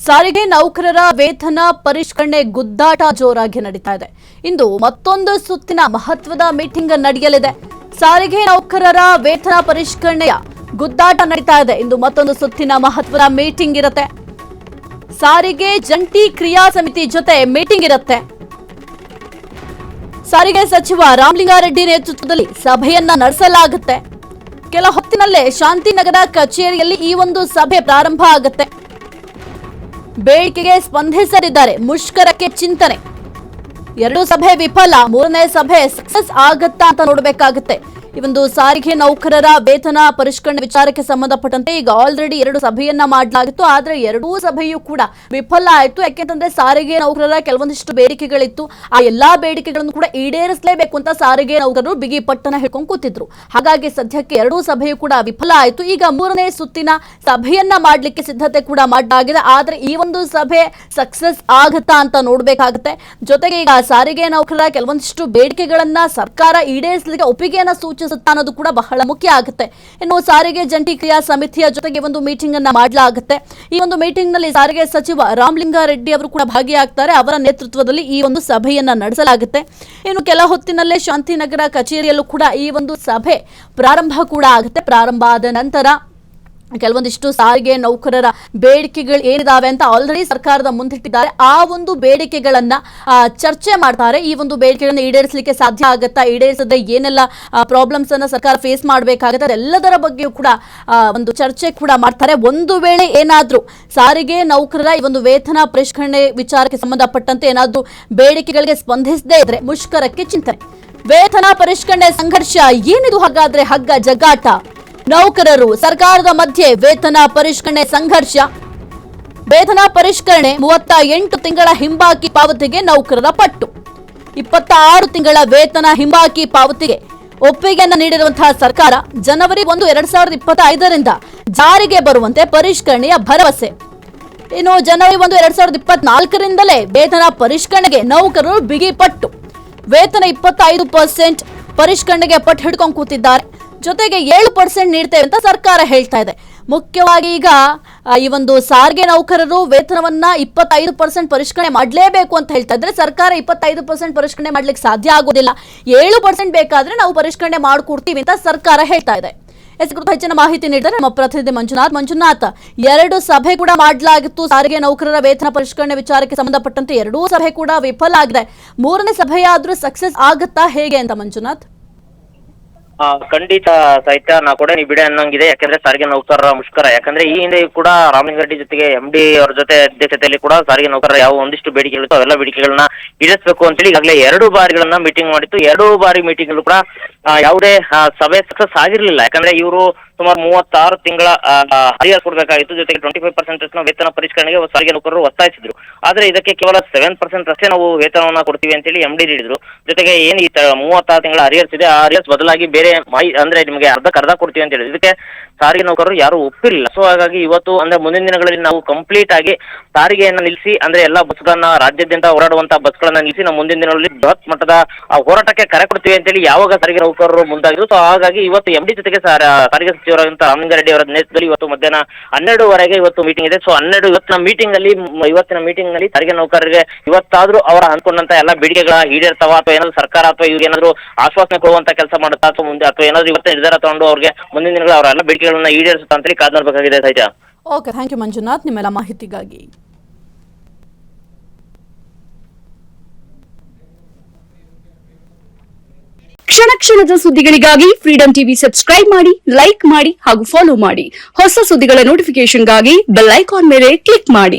ಸಾರಿಗೆ ನೌಕರರ ವೇತನ ಪರಿಷ್ಕರಣೆ ಗುದ್ದಾಟ ಜೋರಾಗಿ ನಡೀತಾ ಇದೆ. ಇಂದು ಮತ್ತೊಂದು ಸುತ್ತಿನ ಮಹತ್ವದ ಮೀಟಿಂಗ್ ನಡೆಯಲಿದೆ. ಸಾರಿಗೆ ನೌಕರರ ವೇತನ ಪರಿಷ್ಕರಣೆಯ ಗುದ್ದಾಟ ನಡೀತಾ ಇದೆ. ಇಂದು ಮತ್ತೊಂದು ಸುತ್ತಿನ ಮಹತ್ವದ ಮೀಟಿಂಗ್ ಇರುತ್ತೆ. ಸಾರಿಗೆ ಜಂಟಿ ಕ್ರಿಯಾ ಸಮಿತಿ ಜೊತೆ ಮೀಟಿಂಗ್ ಇರುತ್ತೆ. ಸಾರಿಗೆ ಸಚಿವ ರಾಮಲಿಂಗಾರೆಡ್ಡಿ ನೇತೃತ್ವದಲ್ಲಿ ಸಭೆಯನ್ನ ನಡೆಸಲಾಗುತ್ತೆ. ಕೆಲ ಹೊತ್ತಿನಲ್ಲೇ ಶಾಂತಿನಗರ ಕಚೇರಿಯಲ್ಲಿ ಈ ಒಂದು ಸಭೆ ಪ್ರಾರಂಭ ಆಗುತ್ತೆ. ಬೇಡಿಕೆಗೆ ಸ್ಪಂದಿಸಲಿದ್ದಾರೆ. ಮುಷ್ಕರಕ್ಕೆ ಚಿಂತನೆ. ಎರಡು ಸಭೆ ವಿಫಲ, ಮೂರನೇ ಸಭೆ ಸಕ್ಸಸ್ ಆಗತ್ತಾ ಅಂತ ನೋಡಬೇಕಾಗುತ್ತೆ. ಈ ಒಂದು ಸಾರಿಗೆ ನೌಕರರ ವೇತನ ಪರಿಷ್ಕರಣೆ ವಿಚಾರಕ್ಕೆ ಸಂಬಂಧಪಟ್ಟಂತೆ ಈಗ ಆಲ್ರೆಡಿ ಎರಡು ಸಭೆಯನ್ನ ಮಾಡಲಾಗಿತ್ತು. ಆದ್ರೆ ಎರಡೂ ಸಭೆಯೂ ಕೂಡ ವಿಫಲ ಆಯಿತು. ಯಾಕೆಂತಂದ್ರೆ ಸಾರಿಗೆ ನೌಕರರ ಕೆಲವೊಂದಿಷ್ಟು ಬೇಡಿಕೆಗಳಿತ್ತು. ಆ ಎಲ್ಲಾ ಬೇಡಿಕೆಗಳನ್ನು ಕೂಡ ಈಡೇರಿಸಲೇಬೇಕು ಅಂತ ಸಾರಿಗೆ ನೌಕರರು ಬಿಗಿ ಪಟ್ಟಣ ಹಿಡ್ಕೊಂಡು ಕೂತಿದ್ರು. ಹಾಗಾಗಿ ಸದ್ಯಕ್ಕೆ ಎರಡೂ ಸಭೆಯೂ ಕೂಡ ವಿಫಲ ಆಯಿತು. ಈಗ ಮೂರನೇ ಸುತ್ತಿನ ಸಭೆಯನ್ನ ಮಾಡ್ಲಿಕ್ಕೆ ಸಿದ್ಧತೆ ಕೂಡ ಮಾಡಲಾಗಿದೆ. ಆದ್ರೆ ಈ ಒಂದು ಸಭೆ ಸಕ್ಸಸ್ ಆಗತ್ತಾ ಅಂತ ನೋಡ್ಬೇಕಾಗುತ್ತೆ. ಜೊತೆಗೆ ಈಗ ಸಾರಿಗೆ ನೌಕರರ ಕೆಲವೊಂದಿಷ್ಟು ಬೇಡಿಕೆಗಳನ್ನ ಸರ್ಕಾರ ಈಡೇರಿಸಲಿಕ್ಕೆ ಒಪ್ಪಿಗೆಯನ್ನ ಸೂಚಿಸುತ್ತಾ ಅನ್ನೋದು ಕೂಡ ಬಹಳ ಮುಖ್ಯ ಆಗುತ್ತೆ. ಇನ್ನು ಸಾರಿಗೆ ಜಂಟಿ ಕ್ರಿಯಾ ಸಮಿತಿಯ ಜೊತೆಗೆ ಒಂದು ಮೀಟಿಂಗ್ ಅನ್ನ ಮಾಡಲಾಗುತ್ತೆ. ಈ ಒಂದು ಮೀಟಿಂಗ್ ನಲ್ಲಿ ಸಾರಿಗೆ ಸಚಿವ ರಾಮಲಿಂಗಾರೆಡ್ಡಿ ಅವರು ಕೂಡ ಭಾಗಿಯಾಗ್ತಾರೆ. ಅವರ ನೇತೃತ್ವದಲ್ಲಿ ಈ ಒಂದು ಸಭೆಯನ್ನ ನಡೆಸಲಾಗುತ್ತೆ. ಇನ್ನು ಕೆಲ ಹೊತ್ತಿನಲ್ಲೇ ಶಾಂತಿನಗರ ಕಚೇರಿಯಲ್ಲೂ ಕೂಡ ಈ ಒಂದು ಸಭೆ ಪ್ರಾರಂಭ ಕೂಡ ಆಗುತ್ತೆ. ಪ್ರಾರಂಭ ಆದ ನಂತರ ಕೆಲವೊಂದಿಷ್ಟು ಸಾರಿಗೆ ನೌಕರರ ಬೇಡಿಕೆಗಳು ಏನಿದಾವೆ ಅಂತ ಆಲ್ರೆಡಿ ಸರ್ಕಾರದ ಮುಂದಿಟ್ಟಿದ್ದಾರೆ. ಆ ಒಂದು ಬೇಡಿಕೆಗಳನ್ನ ಚರ್ಚೆ ಮಾಡ್ತಾರೆ. ಈ ಒಂದು ಬೇಡಿಕೆಗಳನ್ನ ಈಡೇರಿಸಲಿಕ್ಕೆ ಸಾಧ್ಯ ಆಗುತ್ತಾ, ಈಡೇರಿಸದೆ ಏನೆಲ್ಲ ಪ್ರಾಬ್ಲಮ್ಸ್ ಅನ್ನ ಸರ್ಕಾರ ಫೇಸ್ ಮಾಡಬೇಕಾಗುತ್ತೆ, ಅದೆಲ್ಲದರ ಬಗ್ಗೆಯೂ ಕೂಡ ಒಂದು ಚರ್ಚೆ ಕೂಡ ಮಾಡ್ತಾರೆ. ಒಂದು ವೇಳೆ ಏನಾದ್ರೂ ಸಾರಿಗೆ ನೌಕರರ ಈ ಒಂದು ವೇತನ ಪರಿಷ್ಕರಣೆ ವಿಚಾರಕ್ಕೆ ಸಂಬಂಧಪಟ್ಟಂತೆ ಏನಾದ್ರೂ ಬೇಡಿಕೆಗಳಿಗೆ ಸ್ಪಂದಿಸದೇ ಇದ್ರೆ ಮುಷ್ಕರಕ್ಕೆ ಚಿಂತನೆ. ವೇತನ ಪರಿಷ್ಕರಣೆ ಸಂಘರ್ಷ ಏನಿದು? ಹಾಗಾದ್ರೆ ಹಗ್ಗ ಜಗ್ಗಾಟ. ನೌಕರರು ಸರ್ಕಾರದ ಮಧ್ಯೆ ವೇತನ ಪರಿಷ್ಕರಣೆ ಸಂಘರ್ಷ. ವೇತನ ಪರಿಷ್ಕರಣೆ 38 ತಿಂಗಳ ಹಿಂಬಾಕಿ ಪಾವತಿಗೆ ನೌಕರರ ಪಟ್ಟು. 26 ತಿಂಗಳ ವೇತನ ಹಿಂಬಾಕಿ ಪಾವತಿಗೆ ಒಪ್ಪಿಗೆಯನ್ನು ನೀಡಿರುವಂತಹ ಸರ್ಕಾರ ಜನವರಿ 1, 2025ರಿಂದ ಜಾರಿಗೆ ಬರುವಂತೆ ಪರಿಷ್ಕರಣೆಯ ಭರವಸೆ. ಇನ್ನು ಜನವರಿ 1, 2024ರಿಂದಲೇ ವೇತನ ಪರಿಷ್ಕರಣೆಗೆ ನೌಕರರು ಬಿಗಿ ಪಟ್ಟು. ವೇತನ 25% ಪರಿಷ್ಕರಣೆಗೆ ಪಟ್ಟು ಹಿಡ್ಕೊಂಡು ಕೂತಿದ್ದಾರೆ. ಜೊತೆಗೆ 7% ನೀಡ್ತೇವೆ ಅಂತ ಸರ್ಕಾರ ಹೇಳ್ತಾ ಇದೆ. ಮುಖ್ಯವಾಗಿ ಈಗ ಈ ಒಂದು ಸಾರಿಗೆ ನೌಕರರು ವೇತನವನ್ನ 25% ಪರಿಷ್ಕರಣೆ ಮಾಡಲೇಬೇಕು ಅಂತ ಹೇಳ್ತಾ ಇದ್ರೆ ಸರ್ಕಾರ 25% ಪರಿಷ್ಕರಣೆ ಮಾಡ್ಲಿಕ್ಕೆ ಸಾಧ್ಯ ಆಗೋದಿಲ್ಲ. 7% ಬೇಕಾದ್ರೆ ನಾವು ಪರಿಷ್ಕರಣೆ ಮಾಡ್ಕೊಡ್ತೀವಿ ಅಂತ ಸರ್ಕಾರ ಹೇಳ್ತಾ ಇದೆ. ಕುರಿತು ಹೆಚ್ಚಿನ ಮಾಹಿತಿ ನೀಡಿದರೆ ನಮ್ಮ ಪ್ರತಿನಿಧಿ ಮಂಜುನಾಥ್, ಎರಡು ಸಭೆ ಕೂಡ ಮಾಡಲಾಗಿತ್ತು. ಸಾರಿಗೆ ನೌಕರರ ವೇತನ ಪರಿಷ್ಕರಣೆ ವಿಚಾರಕ್ಕೆ ಸಂಬಂಧಪಟ್ಟಂತೆ ಎರಡೂ ಸಭೆ ಕೂಡ ವಿಫಲ ಆಗಿದೆ. ಮೂರನೇ ಸಭೆಯಾದ್ರೂ ಸಕ್ಸಸ್ ಆಗುತ್ತಾ ಹೇಗೆ ಅಂತ ಮಂಜುನಾಥ್? ಖಂಡಿತ ಸಾಹಿತ್ಯ ನಾ ಕೂಡ ನೀವು ಬಿಡೆ ಅನ್ನಂಗಿದೆ. ಯಾಕಂದ್ರೆ ಸಾರಿಗೆ ನೌಕರರ ಮುಷ್ಕರ, ಯಾಕಂದ್ರೆ ಈ ಹಿಂದೆ ಕೂಡ ರಾಮಲಿಂಗಾರೆಡ್ಡಿ ಜೊತೆಗೆ MD ಅವರ ಜೊತೆ ಅಧ್ಯಕ್ಷತೆಯಲ್ಲಿ ಕೂಡ ಸಾರಿಗೆ ನೌಕರರ ಯಾವ ಒಂದಿಷ್ಟು ಬೇಡಿಕೆಗಳಿತ್ತು ಅವೆಲ್ಲ ಬೇಡಿಕೆಗಳನ್ನ ಈಡೇರಿಸಬೇಕು ಅಂತೇಳಿ ಈಗಾಗಲೇ 2 ಬಾರಿಗಳನ್ನ ಮೀಟಿಂಗ್ ಮಾಡಿತ್ತು. 2 ಬಾರಿ ಮೀಟಿಂಗ್ ಕೂಡ ಯಾವುದೇ ಸಭೆ ಸಕ್ಸಸ್ ಆಗಿರ್ಲಿಲ್ಲ. ಯಾಕಂದ್ರೆ ಇವರು ಸುಮಾರು 36 ತಿಂಗಳ ಹರಿಯರ್ ಕೊಡಬೇಕಾಗಿತ್ತು. ಜೊತೆಗೆ 25% ವೇತನ ಪರಿಷ್ಕರಣೆಗೆ ಸಾರಿಗೆ ನೌಕರರು ಒತ್ತಾಯಿಸಿದ್ರು. ಆದ್ರೆ ಇದಕ್ಕೆ ಕೇವಲ 7% ಅಷ್ಟೇ ನಾವು ವೇತನವನ್ನ ಕೊಡ್ತೀವಿ ಅಂತೇಳಿ MD ನೀಡಿದ್ರು. ಜೊತೆಗೆ ಏನ್ ಈ 36 ತಿಂಗಳ ಹರಿಯರ್ಸ್ ಇದೆ, ಆ ಹರಿಯರ್ಸ್ ಬದಲಾಗಿ ಬೇರೆ ಅಂದ್ರೆ ನಿಮಗೆ ಅರ್ಧ ಕೊಡ್ತೀವಿ ಅಂತ ಹೇಳಿದ್ರು. ಇದಕ್ಕೆ ಸಾರಿಗೆ ನೌಕರರು ಯಾರು ಒಪ್ಪಿರಲಿಲ್ಲ. ಸೊ ಹಾಗಾಗಿ ಇವತ್ತು ಅಂದ್ರೆ ಮುಂದಿನ ದಿನಗಳಲ್ಲಿ ನಾವು ಕಂಪ್ಲೀಟ್ ಆಗಿ ಸಾರಿಗೆಯನ್ನ ನಿಲ್ಲಿಸಿ, ಅಂದ್ರೆ ಎಲ್ಲಾ ಬಸ್ಗಳನ್ನ ರಾಜ್ಯಾದ್ಯಂತ ಓಡಾಡುವಂತಹ ಬಸ್ಗಳನ್ನ ನಿಲ್ಲಿಸಿ ನಾವು ಮುಂದಿನ ದಿನಗಳಲ್ಲಿ ಬೃಹತ್ ಮಟ್ಟದ ಹೋರಾಟಕ್ಕೆ ಕರೆ ಕೊಡ್ತೀವಿ ಅಂತೇಳಿ ಯಾವಾಗ ಸಾರಿಗೆ ನೌಕರರು ಮುಂದಾಗಿದ್ರು. ಸೊ ಹಾಗಾಗಿ ಇವತ್ತು MD ಜೊತೆಗೆ ಸಾರಿಗೆ ಸಚಿವರಾದಂತಹ ರಾಮಲಿಂಗಾರೆಡ್ಡಿ ಅವರ ನೇತೃತ್ವದಲ್ಲಿ ಇವತ್ತು ಮಧ್ಯಾಹ್ನ 12ವರೆಗೆ ಇವತ್ತು ಮೀಟಿಂಗ್ ಇದೆ. ಸೊ ಇವತ್ತಿನ ಮೀಟಿಂಗ್ ನಲ್ಲಿ ಸಾರಿಗೆ ನೌಕರರಿಗೆ ಇವತ್ತಾದ್ರೂ ಅವರ ಅಂದ್ಕೊಂಡಂತ ಎಲ್ಲ ಬೇಡಿಕೆಗಳ ಈಡೇರ್ತಾವ ಅಥವಾ ಏನಾದ್ರು ಸರ್ಕಾರ ಅಥವಾ ಇವ್ರಿಗೆ ಏನಾದ್ರು ಆಶ್ವಾಸನೆ ಕೊಡುವಂತ ಕೆಲಸ ಮಾಡುತ್ತಾ ಅಥವಾ ಮುಂದೆ ಅಥವಾ ಏನಾದ್ರು ಇವತ್ತು ನಿರ್ಧಾರ ತಗೊಂಡು ಅವ್ರಿಗೆ ಮುಂದಿನ ದಿನಗಳು ಅವರೆಲ್ಲ ಬೇಡಿಕೆಗಳನ್ನ ಈಡೇರಿಸುತ್ತಾ ಅಂತೇಳಿ ಕಾದು ನೋಡಬೇಕಾಗಿದೆ. ಸಹಿತ ಓಕೆ, ಥ್ಯಾಂಕ್ ಯು ಮಂಜುನಾಥ್ ನಿಮ್ಮೆಲ್ಲ ಮಾಹಿತಿಗಾಗಿ. ಕ್ಷಣದ ಸುದ್ದಿಗಳಿಗಾಗಿ ಫ್ರೀಡಂ ಟಿವಿ ಸಬ್ಸ್ಕ್ರೈಬ್ ಮಾಡಿ, ಲೈಕ್ ಮಾಡಿ ಹಾಗೂ ಫಾಲೋ ಮಾಡಿ. ಹೊಸ ಸುದ್ದಿಗಳ ನೋಟಿಫಿಕೇಶನ್ಗಾಗಿ ಬೆಲ್ ಐಕಾನ್ ಮೇಲೆ ಕ್ಲಿಕ್ ಮಾಡಿ.